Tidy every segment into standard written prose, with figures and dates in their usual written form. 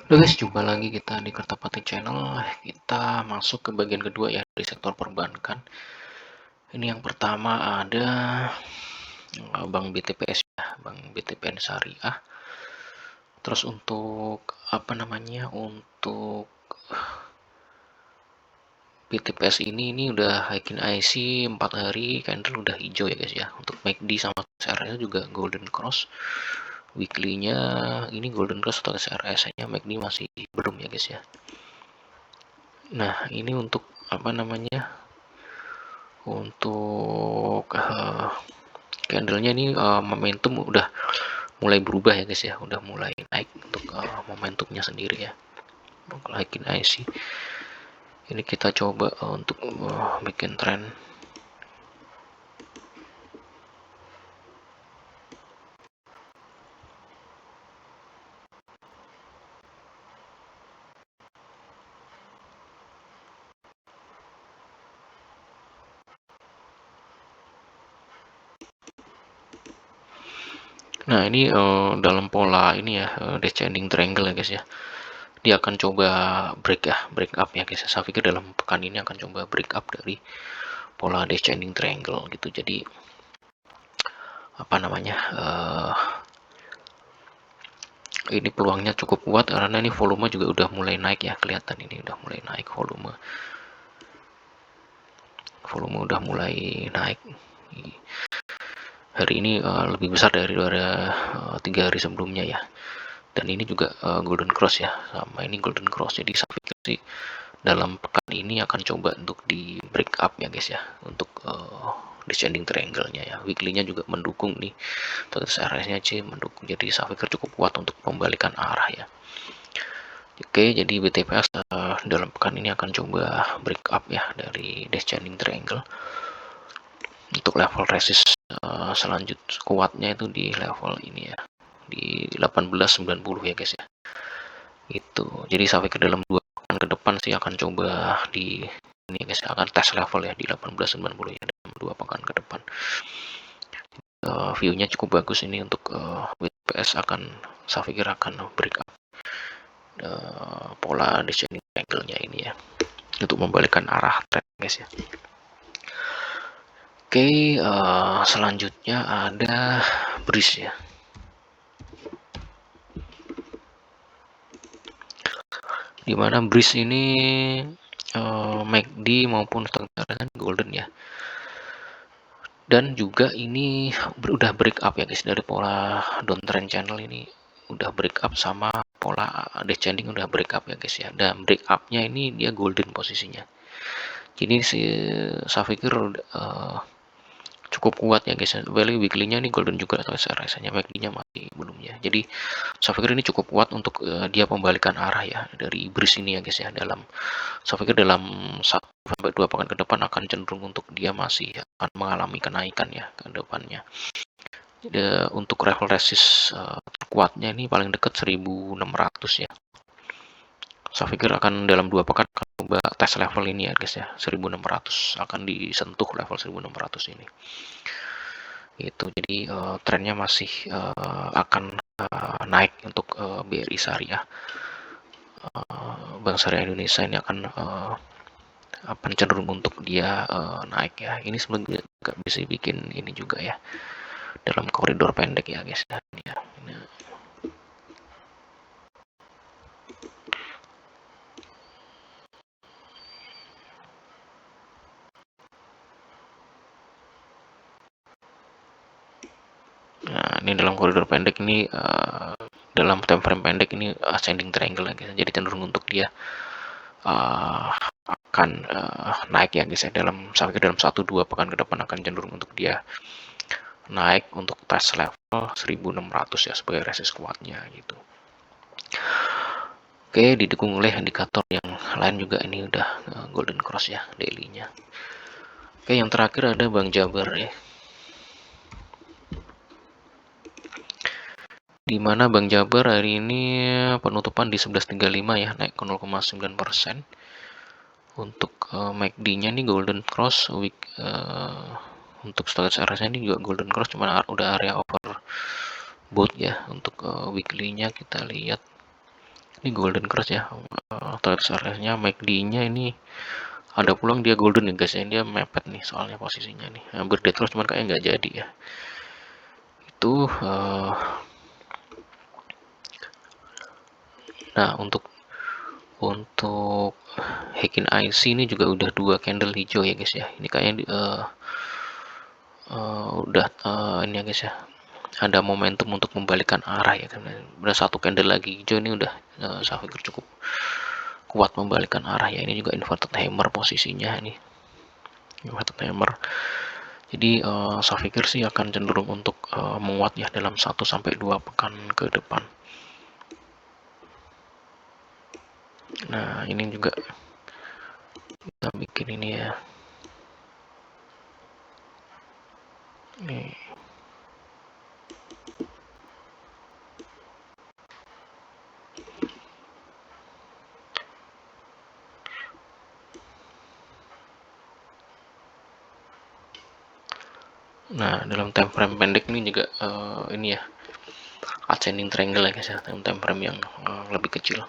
Halo guys, jumpa lagi kita di Kertapati Channel. Kita masuk ke bagian kedua ya di sektor perbankan. Ini yang pertama ada Bank BTPS ya, Bank BTPN Syariah. Terus untuk untuk BTPS ini udah high IC 4 hari, candle udah hijau ya guys ya. Untuk MACD sama SRS juga golden cross. Weekly-nya ini golden cross atau SRS-nya MACD masih belum ya guys ya. Nah, ini untuk untuk candlenya ini momentum udah mulai berubah ya guys ya, udah mulai naik untuk momentumnya sendiri ya. Naikin IC ini kita coba untuk bikin tren. Nah, ini dalam pola ini ya, descending triangle ya guys ya. Dia akan coba break up ya guys. Saya pikir dalam pekan ini akan coba break up dari pola descending triangle gitu. Jadi ini peluangnya cukup kuat karena ini volume juga udah mulai naik ya, kelihatan ini udah mulai naik volume udah mulai naik. Hari ini lebih besar dari 3 hari sebelumnya ya. Dan ini juga golden cross ya, sama ini golden cross. Jadi saya pikir sih dalam pekan ini akan coba untuk di break up ya guys ya, untuk descending triangle-nya ya. Weekly-nya juga mendukung nih, terus RS-nya C mendukung. Jadi saya pikir cukup kuat untuk pembalikan arah ya. Oke, jadi BTPS dalam pekan ini akan coba break up ya dari descending triangle. Untuk level resist selanjut kuatnya itu di level ini ya, di 1890 ya guys ya. Itu. Jadi sampai ke dalam 2 pekan ke depan sih akan coba di ini guys, akan tes level ya di 1890 ya dalam 2 pekan ke depan. View-nya cukup bagus ini untuk BTPS saya pikir akan break up pola descending triangle-nya ini ya, untuk membalikkan arah trend guys ya. Oke, selanjutnya ada BRIS ya. Dimana BRIS ini MACD maupun standar golden ya. Dan juga ini udah break up ya guys, dari pola downtrend channel ini udah break up, sama pola descending udah break up ya guys ya. Dan break up-nya ini dia golden posisinya. Jadi saya pikir cukup kuat ya guys. Value weekly-nya ini golden juga, atau SRS-nya MACD-nya masih belum ya. Jadi saya pikir ini cukup kuat untuk dia pembalikan arah ya dari BRIS ini ya guys ya. Saya pikir dalam 1-2 pekan ke depan akan cenderung untuk dia masih akan mengalami kenaikan ya ke depannya. Jadi, untuk level resist terkuatnya ini paling dekat 1600 ya. Saya pikir akan dalam 2 pekan akan coba tes level ini ya guys ya, 1600 akan disentuh level 1600 ini. Itu jadi trennya masih akan naik untuk BRI Syariah. Bank Syariah Indonesia ini akan cenderung untuk dia naik ya. Ini sebenarnya nggak bisa bikin ini juga ya, dalam koridor pendek ya guys ya. Nah, ini dalam koridor pendek ini dalam time frame pendek ini ascending triangle ya guys. Jadi cenderung untuk dia akan naik ya guys ya. Saya pikir dalam 1-2 pekan ke depan akan cenderung untuk dia naik untuk tes level 1600 ya sebagai resist kuatnya gitu. Oke, didukung oleh indikator yang lain juga, ini udah golden cross ya daily-nya. Oke, yang terakhir ada Bank Jabar ya. Di mana Bank Jabar hari ini penutupan di 1135 ya, naik ke 0,9%. Untuk MACD-nya nih golden cross, untuk status RS-nya ini juga golden cross, cuma udah area overbought ya. Untuk weekly-nya kita lihat Ini golden cross ya, target area-nya, MACD-nya ini ada pulang dia golden ya guys ya, dia mepet nih soalnya posisinya nih, hampir dead cross cuman kayaknya nggak jadi ya. Itu nah untuk Heikin IC ini juga udah 2 candle hijau ya guys ya. Ini kayaknya udah ini ya guys ya, ada momentum untuk membalikkan arah ya kan. Udah 1 candle lagi hijau ini udah saya pikir cukup kuat membalikkan arah ya. Ini juga inverted hammer posisinya ini. Inverted hammer. Jadi saya pikir sih akan cenderung untuk menguat ya dalam 1 sampai 2 pekan ke depan. Nah, ini juga kita bikin ini ya. Nih. Nah, dalam time frame pendek ini juga ini ya, ascending triangle ya guys ya, time frame yang lebih kecil.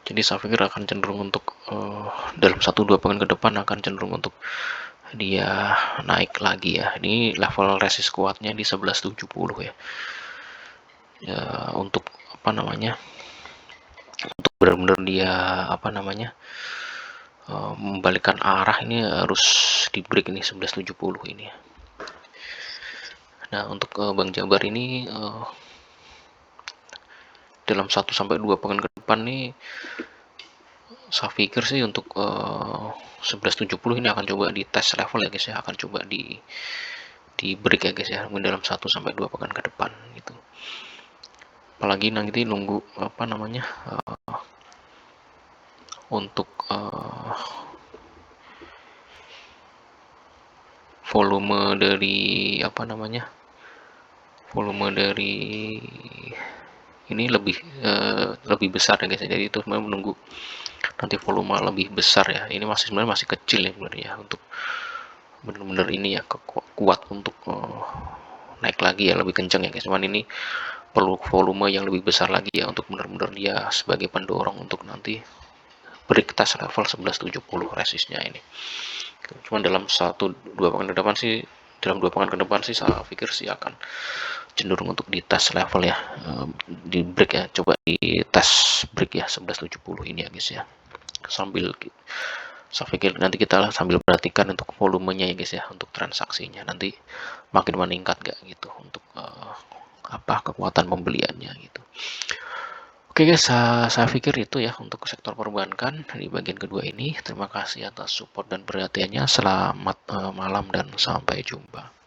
Jadi saya pikir akan cenderung untuk dalam 1-2 pekan ke depan akan cenderung untuk dia naik lagi ya. Ini level resist kuatnya di 1170 ya. Ya, untuk apa namanya? Untuk benar-benar dia apa namanya? Membalikkan arah ini harus di break ini 1170 ini ya. Nah, untuk Bank Jabar ini dalam 1-2 pekan ke depan nih saya pikir sih untuk 1170 ini akan coba di tes level ya guys ya, akan coba di break ya guys ya, mungkin dalam 1-2 pekan ke depan gitu. Apalagi nanti nunggu apa namanya untuk volume dari apa namanya volume dari ini lebih besar ya guys ya. Jadi itu sebenarnya menunggu nanti volume lebih besar ya. Ini sebenarnya masih kecil ya sebenarnya ya, untuk benar-benar ini ya kuat untuk naik lagi ya, lebih kencang ya guys. Cuman ini perlu volume yang lebih besar lagi ya untuk benar-benar dia sebagai pendorong untuk nanti break test level 1170 resistnya ini. Cuman dalam 1-2 pekan ke depan sih, dalam 2 pekan ke depan sih saya pikir sih akan cenderung untuk di tes level ya, di break ya, coba di tes break ya 1170 ini ya guys ya. Sambil saya pikir nanti kita sambil perhatikan untuk volumenya ya guys ya, untuk transaksinya nanti makin meningkat gak gitu untuk apa kekuatan pembeliannya gitu. Oke guys, saya pikir itu ya untuk sektor perbankan di bagian kedua ini. Terima kasih atas support dan perhatiannya. Selamat malam dan sampai jumpa.